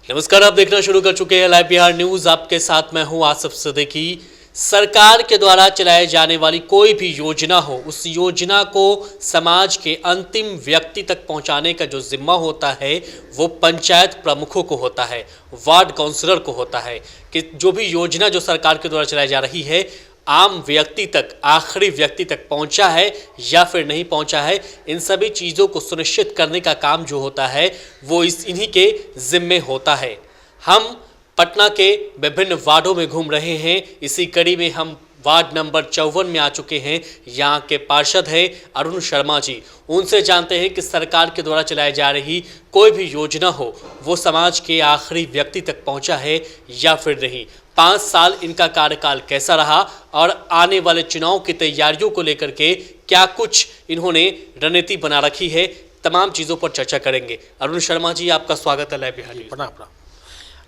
नमस्कार, आप देखना शुरू कर चुके हैं लाइव बिहार न्यूज। आपके साथ मैं हूं आसिफ सिद्दीकी। सरकार के द्वारा चलाई जाने वाली कोई भी योजना हो, उस योजना को समाज के अंतिम व्यक्ति तक पहुंचाने का जो जिम्मा होता है वो पंचायत प्रमुखों को होता है, वार्ड काउंसलर को होता है कि जो भी योजना जो सरकार के द्वारा चलाई जा रही है आम व्यक्ति तक, आखिरी व्यक्ति तक पहुंचा है या फिर नहीं पहुंचा है, इन सभी चीज़ों को सुनिश्चित करने का काम जो होता है वो इन्हीं के जिम्मे होता है। हम पटना के विभिन्न वार्डों में घूम रहे हैं। इसी कड़ी में हम वार्ड नंबर 54 में आ चुके हैं। यहाँ के पार्षद हैं अरुण शर्मा जी। उनसे जानते हैं कि सरकार के द्वारा चलाई जा रही कोई भी योजना हो वो समाज के आखिरी व्यक्ति तक पहुँचा है या फिर नहीं। 5 साल इनका कार्यकाल कैसा रहा और आने वाले चुनाव की तैयारियों को लेकर के क्या कुछ इन्होंने रणनीति बना रखी है, तमाम चीज़ों पर चर्चा करेंगे। अरुण शर्मा जी, आपका स्वागत है लाइव बिहार न्यूज़। प्रणाम।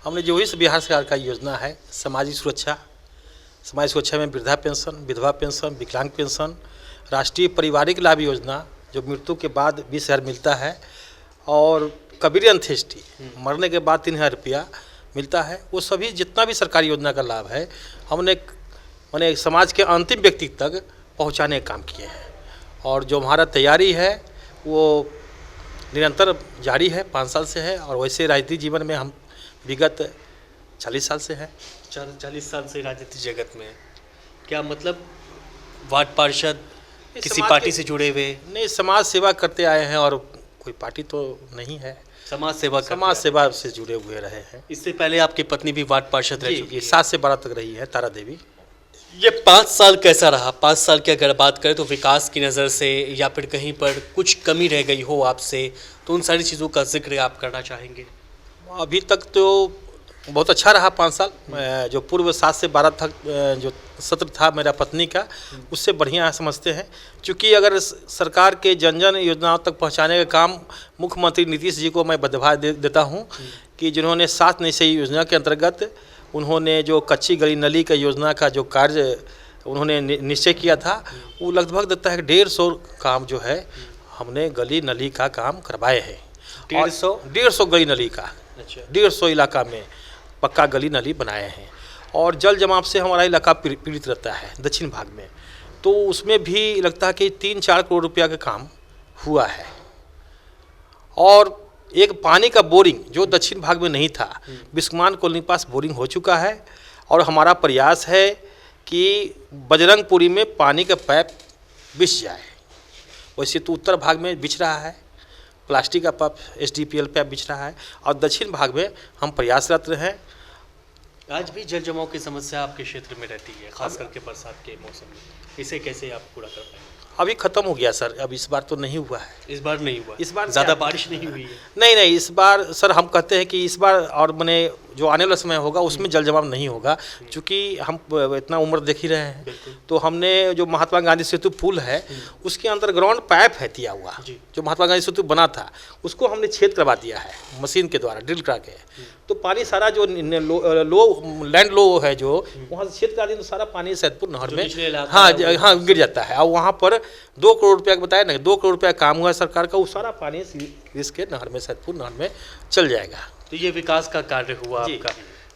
हमने जो इस बिहार सरकार का योजना है सामाजिक सुरक्षा में वृद्धा पेंशन, विधवा पेंशन, विकलांग पेंशन, राष्ट्रीय पारिवारिक लाभ योजना जो मृत्यु के बाद 20,000 मिलता है और कबीर अंत्येष्टि मरने के बाद 3,000 रुपया मिलता है। वो सभी जितना भी सरकारी योजना का लाभ है हमने समाज के अंतिम व्यक्ति तक पहुंचाने का काम किए हैं और जो हमारा तैयारी है वो निरंतर जारी है, 5 साल से है। और वैसे राजनीतिक जीवन में हम विगत 40 साल से है। 40 साल से राजनीतिक जगत में क्या मतलब वार्ड पार्षद किसी पार्टी से जुड़े हुए? नहीं, समाज सेवा करते आए हैं और कोई पार्टी तो नहीं है। समाज सेवा से जुड़े हुए रहे हैं। इससे पहले आपकी पत्नी भी वार्ड पार्षद रह चुकी है, 7 से 12 तक रही है, तारा देवी। ये 5 साल कैसा रहा? 5 साल की अगर बात करें तो विकास की नज़र से या फिर कहीं पर कुछ कमी रह गई हो आपसे, तो उन सारी चीज़ों का जिक्र आप करना चाहेंगे? अभी तक तो बहुत अच्छा रहा 5 साल। जो पूर्व 7 से 12 तक जो सत्र था मेरा पत्नी का, उससे बढ़िया समझते हैं। क्योंकि अगर सरकार के जन जन योजनाओं तक पहुंचाने का काम मुख्यमंत्री नीतीश जी को मैं बधाई देता हूं कि जिन्होंने 7 नई सही योजना के अंतर्गत उन्होंने जो कच्ची गली नली का योजना का जो कार्य उन्होंने निश्चय किया था, वो लगभग देता है 150 काम जो है हमने गली नली का काम करवाए हैं। 150 गली नली का, 150 इलाका में पक्का गली नली बनाए हैं। और जल जमाव से हमारा इलाका पीड़ित रहता है दक्षिण भाग में, तो उसमें भी लगता है कि 3-4 करोड़ रुपया का काम हुआ है। और एक पानी का बोरिंग जो दक्षिण भाग में नहीं था, बिस्मान कॉलोनी पास बोरिंग हो चुका है। और हमारा प्रयास है कि बजरंगपुरी में पानी का पाइप बिछ जाए। वैसे तो उत्तर भाग में बिछ रहा है, प्लास्टिक का पाइप SDPL पाइप बिछ रहा है, और दक्षिण भाग में हम प्रयासरत हैं। आज भी जल जमाव की समस्या आपके क्षेत्र में रहती है, खास करके बरसात के मौसम में, इसे कैसे आप पूरा कर पाएंगे? अभी खत्म हो गया सर, अब इस बार तो नहीं हुआ है। इस बार नहीं हुआ? इस बार ज़्यादा बारिश नहीं हुई है? नहीं, इस बार सर हम कहते हैं कि इस बार और मैंने जो आने वाला समय होगा उसमें जल जमाव नहीं होगा। क्योंकि हम इतना उम्र देख ही रहे हैं, तो हमने जो महात्मा गांधी सेतु पुल है उसके अंडरग्राउंड पाइप है दिया हुआ, जो महात्मा गांधी सेतु बना था उसको हमने छेद करवा दिया है मशीन के द्वारा, ड्रिल करा के। तो पानी सारा जो लैंड लो है जो वहाँ से छेद करा दिया, तो सारा पानी सैदपुर नहर में हाँ गिर जाता है। और वहाँ पर 2 करोड़ रुपया बताया ना, 2 करोड़ रुपया काम हुआ सरकार का, वो सारा पानी इसके नहर में, सैदपुर नहर में चल जाएगा। तो ये विकास का कार्य हुआ आपका,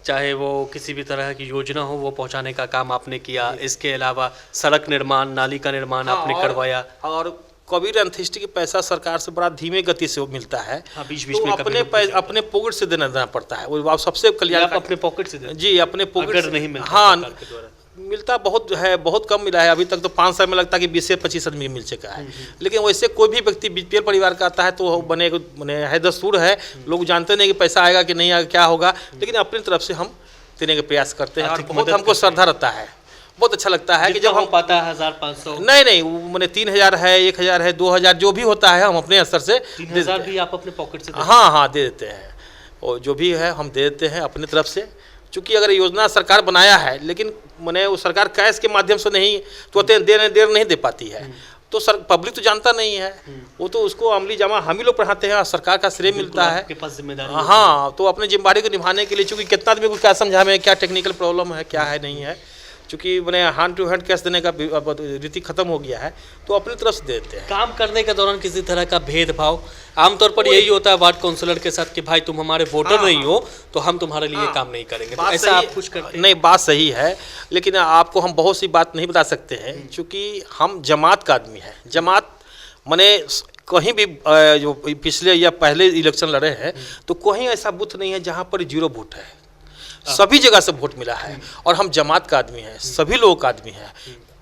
चाहे वो किसी भी तरह की योजना हो वो पहुंचाने का काम आपने किया। इसके अलावा सड़क निर्माण, नाली का निर्माण आपने करवाया। और कबीर अंत्येष्टि के पैसा सरकार से बड़ा धीमे गति से वो मिलता है। बीच-बीच में अपने पॉकेट से देना पड़ता है। वो सबसे कल्याण अपने पॉकेट से जी, अपने पॉकेट से नहीं मिलता। हाँ, मिलता बहुत है, बहुत कम मिला है अभी तक। तो 5 साल में लगता है कि 20 से 25 आदमी मिल चुका है। लेकिन वैसे कोई भी व्यक्ति BPL परिवार का आता है तो बने है दस्तूर है, लोग जानते नहीं कि पैसा आएगा कि नहीं आएगा, क्या होगा, लेकिन अपनी तरफ से हम देने का प्रयास करते हैं। और बहुत हमको श्रद्धा रहता है, बहुत अच्छा लगता है कि जब हम पाता है 1500 नहीं मैंने 3,000 है, 1,000 है, 2,000 जो भी होता है हम अपने स्तर से 3,000 भी आप अपने पॉकेट से हाँ दे देते हैं। और जो भी है हम दे देते हैं अपनी तरफ से। चूँकि अगर योजना सरकार बनाया है, लेकिन मैंने वो सरकार कैश के माध्यम से नहीं तो देर नहीं दे पाती है, तो सर पब्लिक तो जानता नहीं है, वो तो उसको अमली जामा हम ही लोग पढ़ाते हैं और सरकार का श्रेय मिलता है। आपके पास जिम्मेदारी हाँ, तो अपने जिम्मेदारी को निभाने के लिए, चूँकि कितना आदमी को क्या समझा में क्या टेक्निकल प्रॉब्लम है, क्या है नहीं है, चूँकि मैंने हैंड टू हैंड कैश देने का रीति खत्म हो गया है, तो अपनी तरफ से देते हैं। काम करने के दौरान किसी तरह का भेदभाव आमतौर पर यही होता है वार्ड काउंसलर के साथ कि भाई तुम हमारे वोटर नहीं हो तो हम तुम्हारे लिए काम नहीं करेंगे, तो ऐसा आप कुछ करते हैं? नहीं, बात सही है, लेकिन आपको हम बहुत सी बात नहीं बता सकते हैं, क्योंकि हम जमात का आदमी है। जमात माने कहीं भी जो पिछले या पहले इलेक्शन लड़े हैं तो कहीं ऐसा बूथ नहीं है जहाँ पर 0 वोट है, सभी जगह से वोट मिला है। और हम जमात का आदमी हैं, सभी लोगों का आदमी है,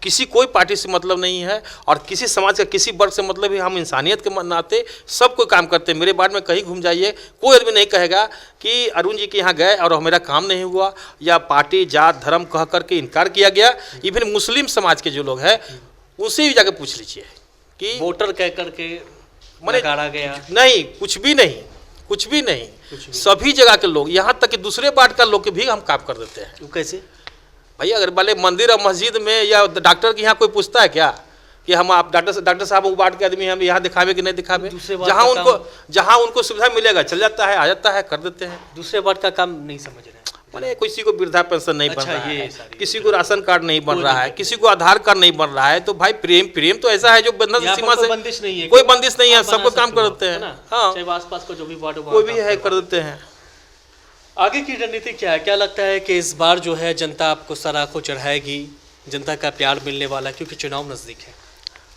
किसी कोई पार्टी से मतलब नहीं है और किसी समाज का किसी वर्ग से मतलब ही। हम इंसानियत के नाते सब कोई काम करते हैं। मेरे बारे में कहीं घूम जाइए, कोई आदमी नहीं कहेगा कि अरुण जी के यहाँ गए और मेरा काम नहीं हुआ, या पार्टी जात धर्म कह करके इनकार किया गया। इवन मुस्लिम समाज के जो लोग हैं उनसे भी जाकर पूछ लीजिए कि वोटर कह करके नकारा गया। नहीं, कुछ भी नहीं, कुछ भी नहीं, सभी जगह के लोग, यहाँ तक कि दूसरे वार्ड का लोग के भी हम काम कर देते हैं। कैसे भैया? अगर भले मंदिर और मस्जिद में या डॉक्टर के यहाँ कोई पूछता है क्या कि हम आप डॉक्टर साहब वो वार्ड के आदमी हम यहाँ दिखावे कि नहीं दिखावे? जहाँ उनको सुविधा मिलेगा चल जाता है, आ जाता है, कर देते हैं। दूसरे वार्ड का काम नहीं समझ रहे हैं? मैंने किसी को वृद्धा पेंशन नहीं बन रहा है, किसी को राशन कार्ड नहीं बन रहा है, किसी को आधार कार्ड नहीं बन रहा है, तो भाई प्रेम तो ऐसा है जो बंधन सीमा से बंदिश नहीं है, कोई बंदिश नहीं है, सबको काम कर देते हैं। हाँ, आसपास का जो भी वार्ड कोई भी है कर देते हैं। आगे की रणनीति क्या है? क्या लगता है कि इस बार जो है जनता आपको सराखों चढ़ाएगी, जनता का प्यार मिलने वाला है क्योंकि चुनाव नजदीक है?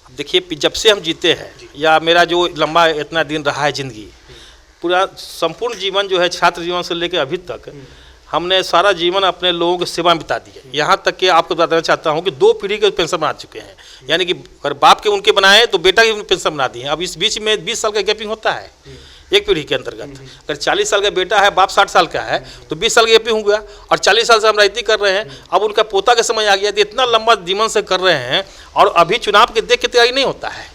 देखिए, जब से हम जीते हैं या मेरा जो लंबा इतना दिन रहा है जिंदगी, पूरा संपूर्ण जीवन जो है छात्र जीवन से लेकर अभी तक हमने सारा जीवन अपने लोगों की सेवा में बिता दी है। यहाँ तक कि आपको बताना चाहता हूँ कि 2 पीढ़ी के पेंशन बना चुके हैं, यानी कि अगर बाप के उनके बनाए तो बेटा की पेंशन बना दी है। अब इस बीच में 20 साल का गैपिंग होता है एक पीढ़ी के अंतर्गत। अगर 40 साल का बेटा है, बाप 60 साल का है, तो 20 साल का गैपिंग हो गया। और 40 साल से हम राजनीति कर रहे हैं, अब उनका पोता का समय आ गया, तो इतना लंबा जीवन से कर रहे हैं और अभी चुनाव के देख के तैयारी नहीं होता है।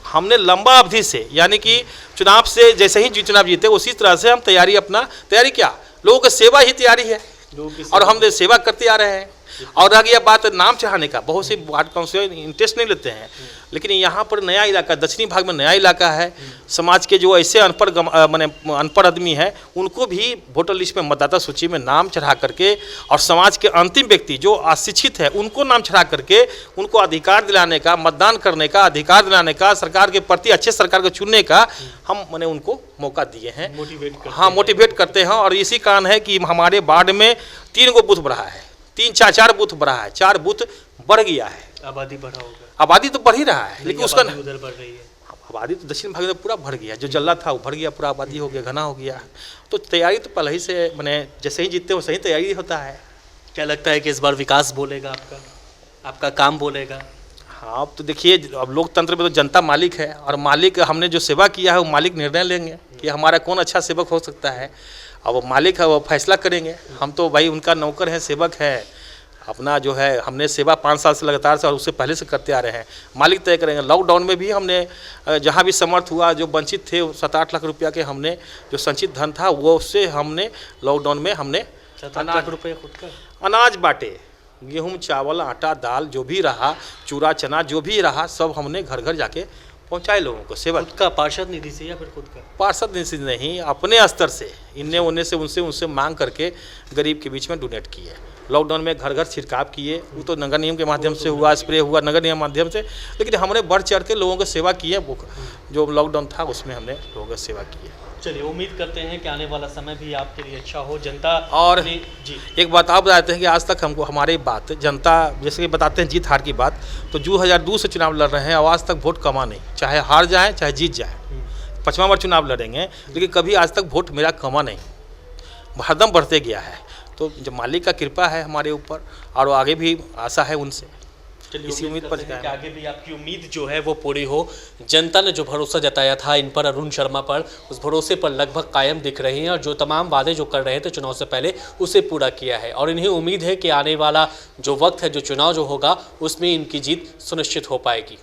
हमने लंबा अवधि से, यानी कि चुनाव से जैसे ही चुनाव जीते उसी तरह से हम तैयारी क्या, लोगों की सेवा ही तैयारी है और हम सेवा करते आ रहे हैं। और रह गया बात नाम चढ़ाने का, बहुत से वार्ड काउंसिलर इंटरेस्ट नहीं लेते हैं, लेकिन यहाँ पर नया इलाका, दक्षिणी भाग में नया इलाका है, समाज के जो ऐसे अनपढ़ आदमी हैं उनको भी वोटर लिस्ट में, मतदाता सूची में नाम चढ़ा करके, और समाज के अंतिम व्यक्ति जो अशिक्षित है उनको नाम चढ़ा करके उनको अधिकार दिलाने का, मतदान करने का अधिकार दिलाने का, सरकार के प्रति अच्छे सरकार को चुनने का हम उनको मौका दिए हैं, मोटिवेट करते हैं। और इसी कारण है कि हमारे वार्ड में 3 गो बूथ बढ़ा है, 4 बूथ बढ़ा है, 4 बूथ बढ़ गया है। आबादी बढ़ा होगा? आबादी तो बढ़ ही रहा है, लेकिन उसका उधर बढ़ रही है। आबादी तो दक्षिण भाग में पूरा भर गया, जो जल्ला था वो भर गया, पूरा आबादी हो गया, घना हो गया। तो तैयारी तो पहले ही से जैसे ही जीतते वैसे ही तैयारी होता है। क्या लगता है कि इस बार विकास बोलेगा आपका काम बोलेगा? हाँ, अब तो देखिए, अब लोकतंत्र में तो जनता मालिक है, और मालिक हमने जो सेवा किया है वो मालिक निर्णय लेंगे कि हमारा कौन अच्छा सेवक हो सकता है। अब वो मालिक है, वो फैसला करेंगे। हम तो भाई उनका नौकर है, सेवक है। अपना जो है हमने सेवा 5 साल से लगातार से और उससे पहले से करते आ रहे हैं, मालिक तय करेंगे। लॉकडाउन में भी हमने जहाँ भी समर्थ हुआ, जो वंचित थे 7-8 लाख रुपया के हमने जो संचित धन था वो उससे हमने लॉकडाउन में हमने 7-8 लाख रुपये खुद का अनाज बांटे, गेहूँ चावल आटा दाल जो भी रहा, चूरा चना जो भी रहा, सब हमने घर घर जाके पहुँचाए लोगों को। सेवा खुद का पार्षद निधि से या फिर खुद का? पार्षद निधि से नहीं, अपने स्तर से, इन्ने उन्ने से उनसे मांग करके गरीब के बीच में डोनेट किए। लॉकडाउन में घर घर छिड़काव किए, वो तो नगर निगम के माध्यम से हुआ, स्प्रे हुआ नगर निगम माध्यम से, लेकिन हमने बढ़ चढ़ के लोगों को सेवा की है। जो लॉकडाउन था उसमें हमने लोगों को सेवा की है। चलिए, उम्मीद करते हैं कि आने वाला समय भी आपके लिए अच्छा हो। जनता और जी एक बात आप बताते हैं कि आज तक हमको हमारी बात जनता, जैसे कि बताते हैं जीत हार की बात, तो 2002 से चुनाव लड़ रहे हैं और आज तक वोट कमा नहीं, चाहे हार जाए चाहे जीत जाए। 5वां बार चुनाव लड़ेंगे, लेकिन कभी आज तक वोट मेरा कमा नहीं, हरदम बढ़ते गया है। तो जो मालिक का कृपा है हमारे ऊपर, और आगे भी आशा है उनसे। इसी उम्मीद पर कि आगे भी आपकी उम्मीद जो है वो पूरी हो। जनता ने जो भरोसा जताया था इन पर, अरुण शर्मा पर, उस भरोसे पर लगभग कायम दिख रहे हैं और जो तमाम वादे जो कर रहे थे चुनाव से पहले उसे पूरा किया है। और इन्हें उम्मीद है कि आने वाला जो वक्त है, जो चुनाव जो होगा, उसमें इनकी जीत सुनिश्चित हो पाएगी।